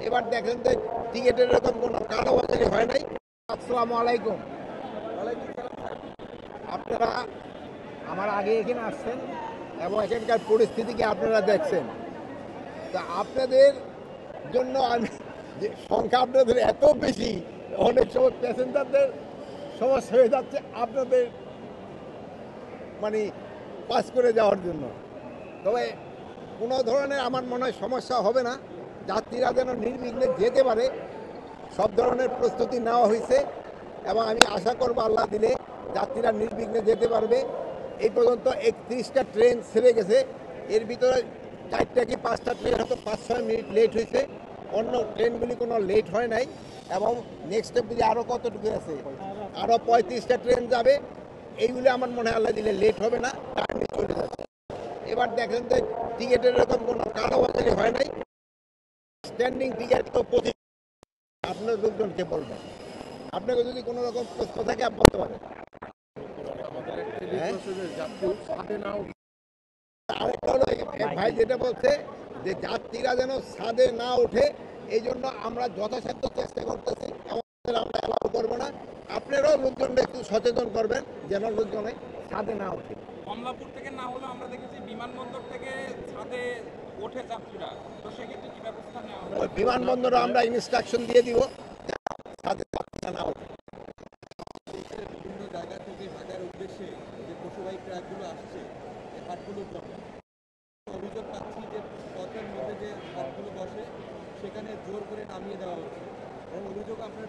এবার দেখেন যে টিকিটের এরকম কোনো কালোবাজারি হয় নাই। আসসালামু আলাইকুম। আপনারা আমার আগে এখানে আসছেন এবং এখানকার পরিস্থিতিকে আপনারা দেখছেন। তা আপনাদের জন্য আমি যে সংখ্যা আপনাদের এত বেশি, অনেক সময় প্যাসেঞ্জারদের সমস্যা হয়ে যাচ্ছে আপনাদের মানে পাস করে যাওয়ার জন্য। তবে কোনো ধরনের আমার মনে হয় সমস্যা হবে না, যাত্রীরা যেন নির্বিঘ্নে যেতে পারে সব ধরনের প্রস্তুতি নেওয়া হয়েছে এবং আমি আশা করব আল্লাহ দিলে যাত্রীরা নির্বিঘ্নে যেতে পারবে। এই পর্যন্ত 31টা ট্রেন ছেড়ে গেছে, এর ভিতরে 4টা কি 5টা ট্রেন হয়তো 5-6 মিনিট লেট হয়েছে, অন্য ট্রেনগুলি কোনো লেট হয় নাই। এবং নেক্সট স্টেপ দিকে আরও কতটুকু আছে, আরও 35টা ট্রেন যাবে। এইগুলি আমার মনে হয় আল্লাহ দিলে লেট হবে না, টাইমে চলে যাচ্ছে। এবার দেখেন যে টিকিটের এরকম কোনো কালোবাজারি হয় নাই। স্ট্যান্ডিং টিকিট তো আপনার লোকজনকে বলবেন। আপনাকে যদি কোনো রকম প্রশ্ন থাকে আপনি বলতে পারেন। আরেকটা হলো ভাই যেটা বলছে যে যাত্রীরা যেন ছাদে না ওঠে, এই জন্য আমরা যথাসাধ্য চেষ্টা করতেছি, আমাদের আমরা অ্যালাউ করবো না। আপনারাও লোকজনকে একটু সচেতন করবেন যেন লোকজনে ছাদে না ওঠে। কমলাপুর থেকে না হলেও আমরা দেখেছি বিমানবন্দর থেকে ছাদে ওঠে যাত্রীরা, তো সেক্ষেত্রে কি ব্যবস্থা নেওয়া হবে? ওই বিমানবন্দরে আমরা ইনস্ট্রাকশন দিয়ে দিব ছাদে যাত্রীরা না ওঠে। বিভিন্ন জায়গা থেকে ঢাকার উদ্দেশ্যে যে পশুবাহী ট্রাকগুলো আসছে, এই হাটগুলোর জন্য অভিযোগ পাচ্ছি যে পথের মধ্যে যে হাটগুলো বসে সেখানে জোর করে নামিয়ে দেওয়া হচ্ছে এবং অভিযোগ আপনার